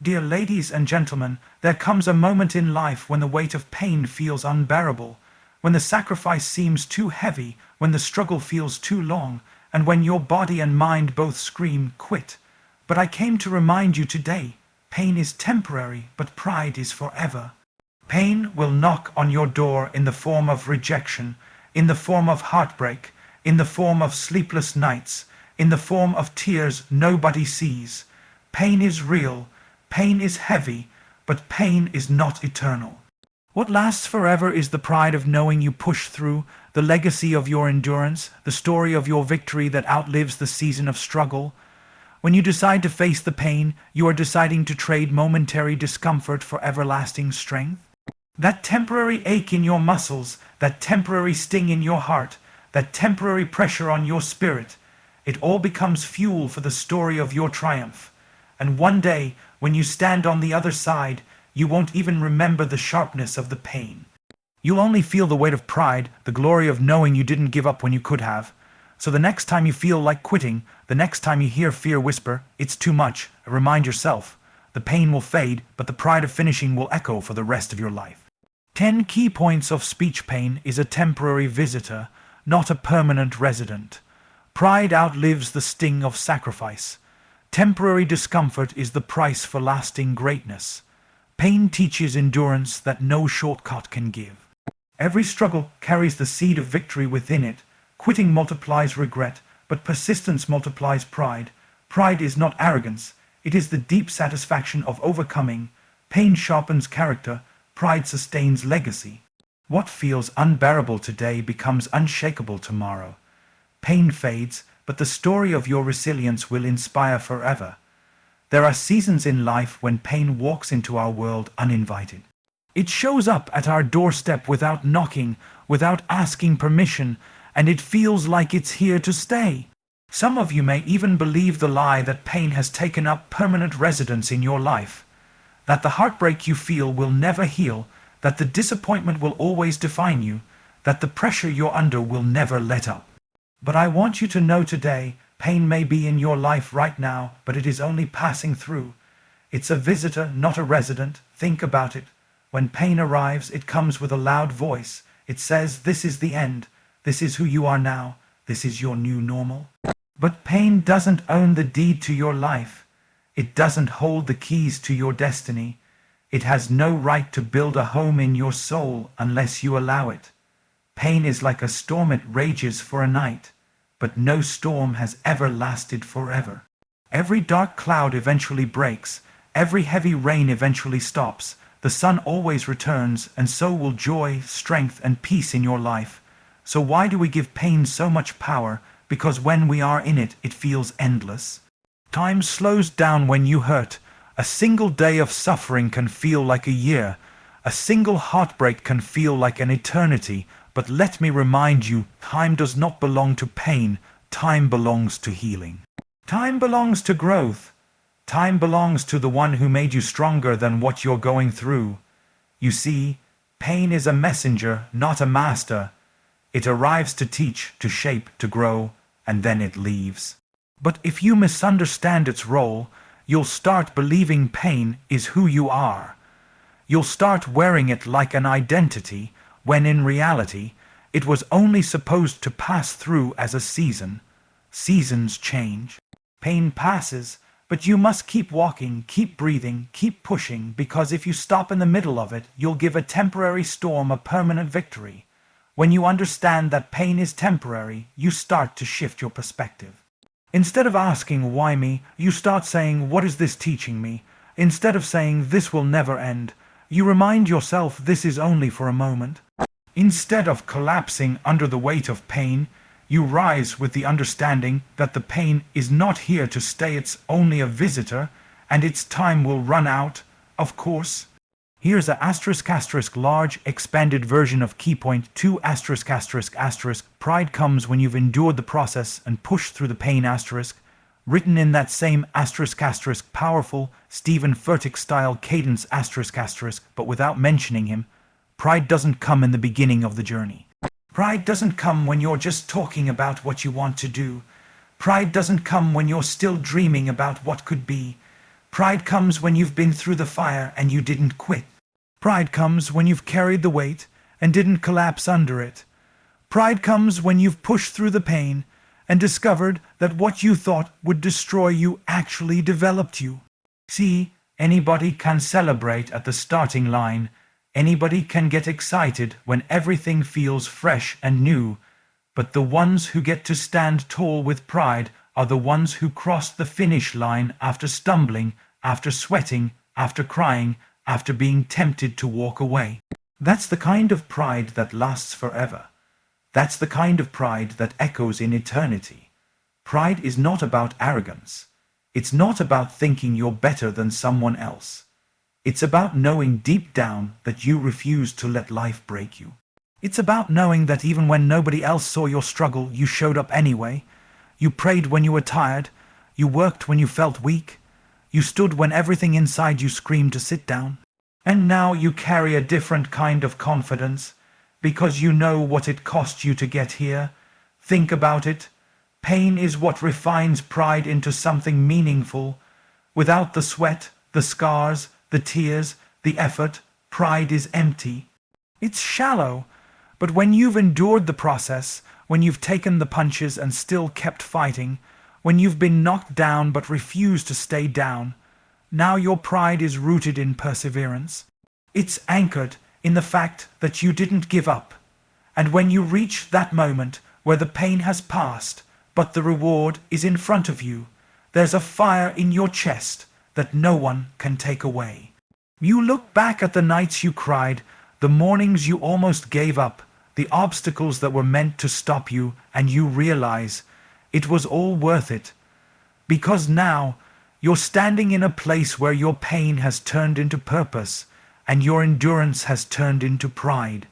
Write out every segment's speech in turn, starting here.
Dear ladies and gentlemen, there comes a moment in life when the weight of pain feels unbearable, when the sacrifice seems too heavy, when the struggle feels too long, and when your body and mind both scream, quit. But I came to remind you today, pain is temporary, but pride is forever. Pain will knock on your door in the form of rejection, in the form of heartbreak, in the form of sleepless nights, in the form of tears nobody sees. Pain is real. Pain is heavy, but pain is not eternal. What lasts forever is the pride of knowing you push through, the legacy of your endurance, the story of your victory that outlives the season of struggle. When you decide to face the pain, you are deciding to trade momentary discomfort for everlasting strength. That temporary ache in your muscles, that temporary sting in your heart, that temporary pressure on your spirit, it all becomes fuel for the story of your triumph. And one day, when you stand on the other side, you won't even remember the sharpness of the pain. You'll only feel the weight of pride, the glory of knowing you didn't give up when you could have. So the next time you feel like quitting, the next time you hear fear whisper, "It's too much," remind yourself, the pain will fade, but the pride of finishing will echo for the rest of your life. 10 key points of speech pain is a temporary visitor, not a permanent resident. Pride outlives the sting of sacrifice. Temporary discomfort is the price for lasting greatness. Pain teaches endurance that no shortcut can give. Every struggle carries the seed of victory within it. Quitting multiplies regret, but persistence multiplies pride. Pride is not arrogance, it is the deep satisfaction of overcoming. Pain sharpens character, pride sustains legacy. What feels unbearable today becomes unshakable tomorrow. Pain fades, but the story of your resilience will inspire forever. There are seasons in life when pain walks into our world uninvited. It shows up at our doorstep without knocking, without asking permission, and it feels like it's here to stay. Some of you may even believe the lie that pain has taken up permanent residence in your life, that the heartbreak you feel will never heal, that the disappointment will always define you, that the pressure you're under will never let up. But I want you to know today, pain may be in your life right now, but it is only passing through. It's a visitor, not a resident. Think about it. When pain arrives, it comes with a loud voice. It says, "This is the end. This is who you are now. This is your new normal." But pain doesn't own the deed to your life. It doesn't hold the keys to your destiny. It has no right to build a home in your soul unless you allow it. Pain is like a storm, it rages for a night, but no storm has ever lasted forever. Every dark cloud eventually breaks, every heavy rain eventually stops, the sun always returns, and so will joy, strength, and peace in your life. So why do we give pain so much power? Because when we are in it, it feels endless. Time slows down when you hurt. A single day of suffering can feel like a year. A single heartbreak can feel like an eternity. But let me remind you, time does not belong to pain. Time belongs to healing. Time belongs to growth. Time belongs to the one who made you stronger than what you're going through. You see, pain is a messenger, not a master. It arrives to teach, to shape, to grow, and then it leaves. But if you misunderstand its role, you'll start believing pain is who you are. You'll start wearing it like an identity, when in reality, it was only supposed to pass through as a season. Seasons change. Pain passes, but you must keep walking, keep breathing, keep pushing, because if you stop in the middle of it, you'll give a temporary storm a permanent victory. When you understand that pain is temporary, you start to shift your perspective. Instead of asking, "Why me?" you start saying, "What is this teaching me?" Instead of saying, "This will never end," you remind yourself, "This is only for a moment." Instead of collapsing under the weight of pain, you rise with the understanding that the pain is not here to stay, it's only a visitor, and its time will run out, of course. Here's a *** large expanded version of key point 2 ***. Pride comes when you've endured the process and pushed through the pain ***. Written in that same *** powerful Stephen Furtick style cadence ***, but without mentioning him. Pride doesn't come in the beginning of the journey. Pride doesn't come when you're just talking about what you want to do. Pride doesn't come when you're still dreaming about what could be. Pride comes when you've been through the fire and you didn't quit. Pride comes when you've carried the weight and didn't collapse under it. Pride comes when you've pushed through the pain and discovered that what you thought would destroy you actually developed you. See, anybody can celebrate at the starting line. Anybody can get excited when everything feels fresh and new. But the ones who get to stand tall with pride are the ones who cross the finish line after stumbling, after sweating, after crying, after being tempted to walk away. That's the kind of pride that lasts forever. That's the kind of pride that echoes in eternity. Pride is not about arrogance. It's not about thinking you're better than someone else. It's about knowing deep down that you refuse to let life break you. It's about knowing that even when nobody else saw your struggle, you showed up anyway. You prayed when you were tired. You worked when you felt weak. You stood when everything inside you screamed to sit down. And now you carry a different kind of confidence, because you know what it cost you to get here. Think about it. Pain is what refines pride into something meaningful. Without the sweat, the scars, the tears, the effort, pride is empty. It's shallow, but when you've endured the process, when you've taken the punches and still kept fighting, when you've been knocked down but refused to stay down, now your pride is rooted in perseverance. It's anchored in the fact that you didn't give up. And when you reach that moment where the pain has passed, but the reward is in front of you, there's a fire in your chest that no one can take away. You look back at the nights you cried, the mornings you almost gave up, the obstacles that were meant to stop you, and you realize it was all worth it. Because now you're standing in a place where your pain has turned into purpose, and your endurance has turned into pride.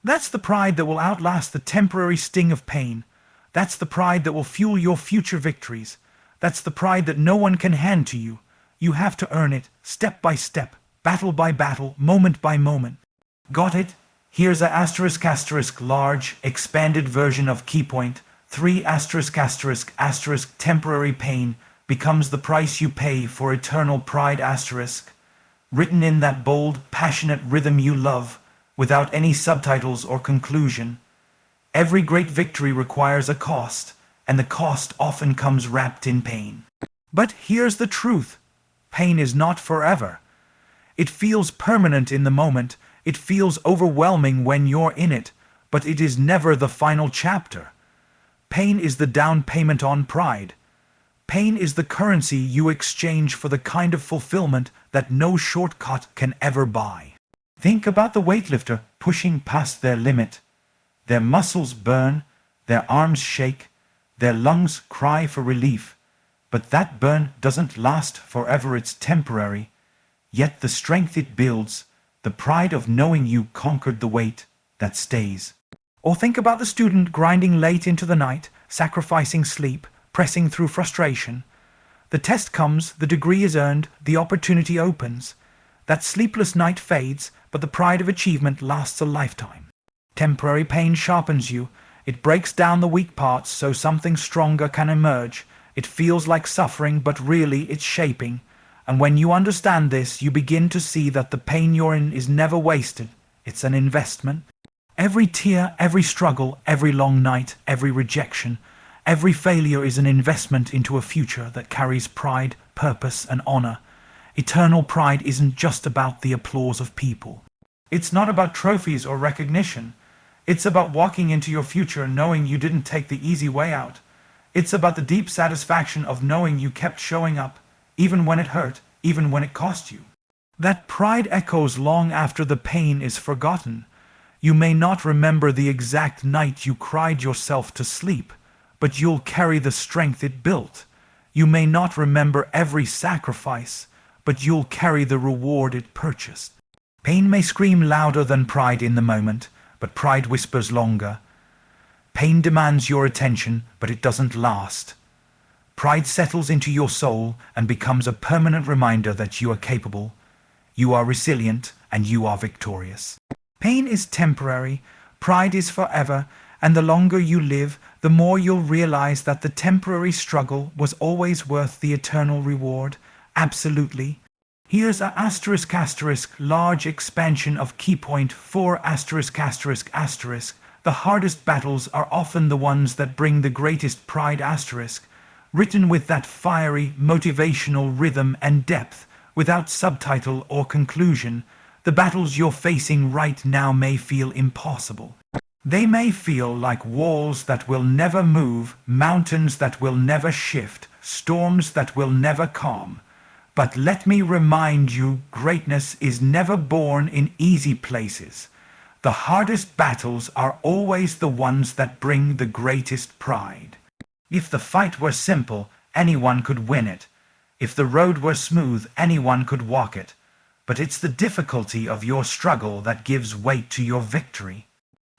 That's the pride that will outlast the temporary sting of pain. That's the pride that will fuel your future victories. That's the pride that no one can hand to you. You have to earn it, step by step, battle by battle, moment by moment. Got it? Here's a *** large, expanded version of key point. 3 *** temporary pain becomes the price you pay for eternal pride *. Written in that bold, passionate rhythm you love, without any subtitles or conclusion. Every great victory requires a cost, and the cost often comes wrapped in pain. But here's the truth. Pain is not forever. It feels permanent in the moment. It feels overwhelming when you're in it, but it is never the final chapter. Pain is the down payment on pride. Pain is the currency you exchange for the kind of fulfillment that no shortcut can ever buy. Think about the weightlifter pushing past their limit. Their muscles burn, their arms shake, their lungs cry for relief. But that burn doesn't last forever, it's temporary. Yet the strength it builds, the pride of knowing you conquered the weight, that stays. Or think about the student grinding late into the night, sacrificing sleep, pressing through frustration. The test comes, the degree is earned, the opportunity opens. That sleepless night fades, but the pride of achievement lasts a lifetime. Temporary pain sharpens you. It breaks down the weak parts so something stronger can emerge. It feels like suffering, but really it's shaping. And when you understand this, you begin to see that the pain you're in is never wasted. It's an investment. Every tear, every struggle, every long night, every rejection, every failure is an investment into a future that carries pride, purpose, and honor. Eternal pride isn't just about the applause of people. It's not about trophies or recognition. It's about walking into your future knowing you didn't take the easy way out. It's about the deep satisfaction of knowing you kept showing up, even when it hurt, even when it cost you. That pride echoes long after the pain is forgotten. You may not remember the exact night you cried yourself to sleep, but you'll carry the strength it built. You may not remember every sacrifice, but you'll carry the reward it purchased. Pain may scream louder than pride in the moment, but pride whispers longer. Pain demands your attention, but it doesn't last. Pride settles into your soul and becomes a permanent reminder that you are capable, you are resilient, and you are victorious. Pain is temporary, pride is forever, and the longer you live, the more you'll realize that the temporary struggle was always worth the eternal reward, Absolutely. Here's a asterisk asterisk large expansion of key point 4 asterisk asterisk asterisk. The hardest battles are often the ones that bring the greatest pride asterisk, written with that fiery, motivational rhythm and depth, without subtitle or conclusion. The battles you're facing right now may feel impossible. They may feel like walls that will never move, mountains that will never shift, storms that will never calm. But let me remind you, greatness is never born in easy places. The hardest battles are always the ones that bring the greatest pride. If the fight were simple, anyone could win it. If the road were smooth, anyone could walk it. But it's the difficulty of your struggle that gives weight to your victory.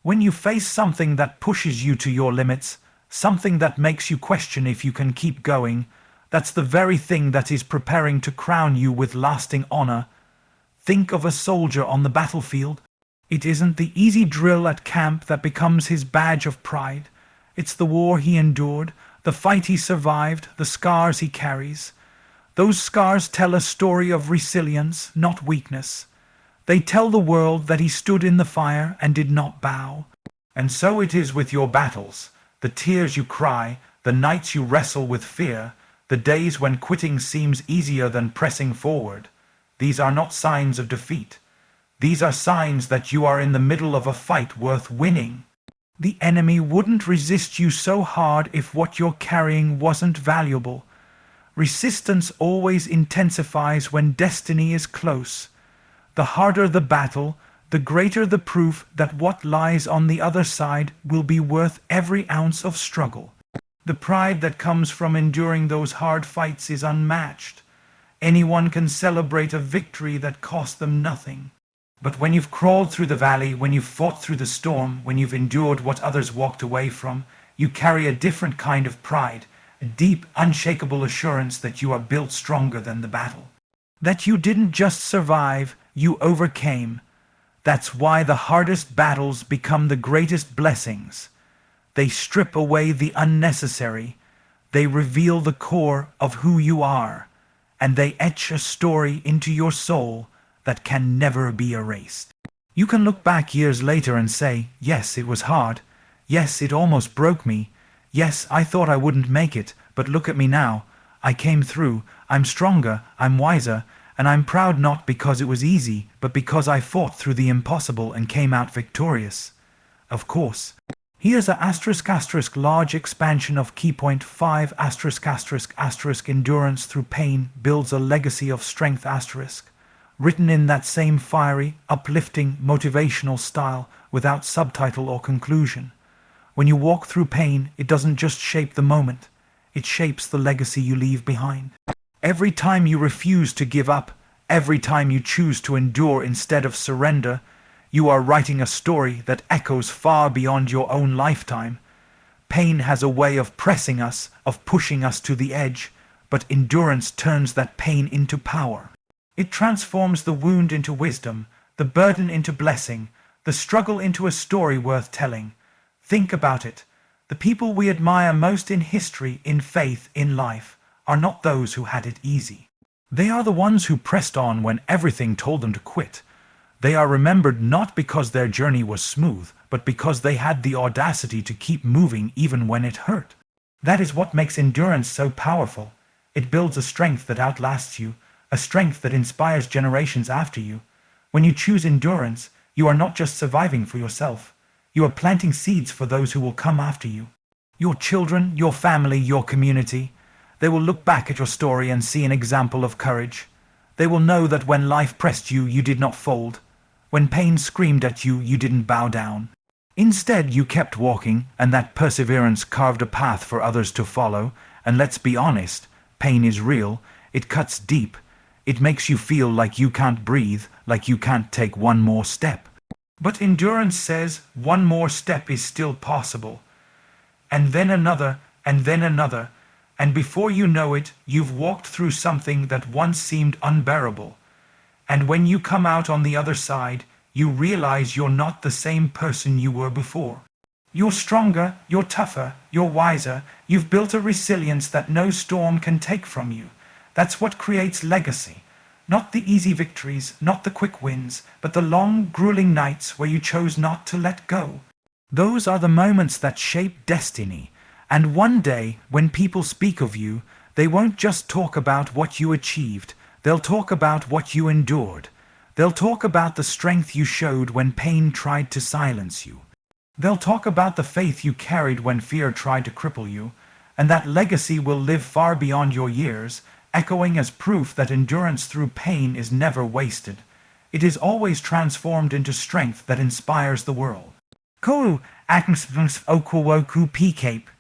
When you face something that pushes you to your limits, something that makes you question if you can keep going, that's the very thing that is preparing to crown you with lasting honor. Think of a soldier on the battlefield. It isn't the easy drill at camp that becomes his badge of pride. It's the war he endured, the fight he survived, the scars he carries. Those scars tell a story of resilience, not weakness. They tell the world that he stood in the fire and did not bow. And so it is with your battles, the tears you cry, the nights you wrestle with fear, the days when quitting seems easier than pressing forward. These are not signs of defeat. These are signs that you are in the middle of a fight worth winning. The enemy wouldn't resist you so hard if what you're carrying wasn't valuable. Resistance always intensifies when destiny is close. The harder the battle, the greater the proof that what lies on the other side will be worth every ounce of struggle. The pride that comes from enduring those hard fights is unmatched. Anyone can celebrate a victory that cost them nothing. But when you've crawled through the valley, when you've fought through the storm, when you've endured what others walked away from, you carry a different kind of pride, a deep, unshakable assurance that you are built stronger than the battle. That you didn't just survive, you overcame. That's why the hardest battles become the greatest blessings. They strip away the unnecessary. They reveal the core of who you are, and they etch a story into your soul that can never be erased. You can look back years later and say, yes, it was hard. Yes, it almost broke me. Yes, I thought I wouldn't make it, but look at me now. I came through. I'm stronger, I'm wiser, and I'm proud not because it was easy, but because I fought through the impossible and came out victorious. Of course. Here's a asterisk asterisk large expansion of key point 5 asterisk asterisk asterisk endurance through pain builds a legacy of strength asterisk, written in that same fiery, uplifting, motivational style without subtitle or conclusion. When you walk through pain, it doesn't just shape the moment, it shapes the legacy you leave behind. Every time you refuse to give up, every time you choose to endure instead of surrender, you are writing a story that echoes far beyond your own lifetime. Pain has a way of pressing us, of pushing us to the edge, but endurance turns that pain into power. It transforms the wound into wisdom, the burden into blessing, the struggle into a story worth telling. Think about it. The people we admire most in history, in faith, in life, are not those who had it easy. They are the ones who pressed on when everything told them to quit. They are remembered not because their journey was smooth, but because they had the audacity to keep moving even when it hurt. That is what makes endurance so powerful. It builds a strength that outlasts you, a strength that inspires generations after you. When you choose endurance, you are not just surviving for yourself. You are planting seeds for those who will come after you. Your children, your family, your community. They will look back at your story and see an example of courage. They will know that when life pressed you, you did not fold. When pain screamed at you, you didn't bow down. Instead, you kept walking, and that perseverance carved a path for others to follow. And let's be honest, pain is real. It cuts deep. It makes you feel like you can't breathe, like you can't take one more step. But endurance says one more step is still possible. And then another, and then another. And before you know it, you've walked through something that once seemed unbearable. And when you come out on the other side, you realize you're not the same person you were before. You're stronger, you're tougher, you're wiser, you've built a resilience that no storm can take from you. That's what creates legacy. Not the easy victories, not the quick wins, but the long, grueling nights where you chose not to let go. Those are the moments that shape destiny. And one day, when people speak of you, they won't just talk about what you achieved, they'll talk about what you endured. They'll talk about the strength you showed when pain tried to silence you. They'll talk about the faith you carried when fear tried to cripple you, and that legacy will live far beyond your years, echoing as proof that endurance through pain is never wasted. It is always transformed into strength that inspires the world. Ko akms oku woku p cape.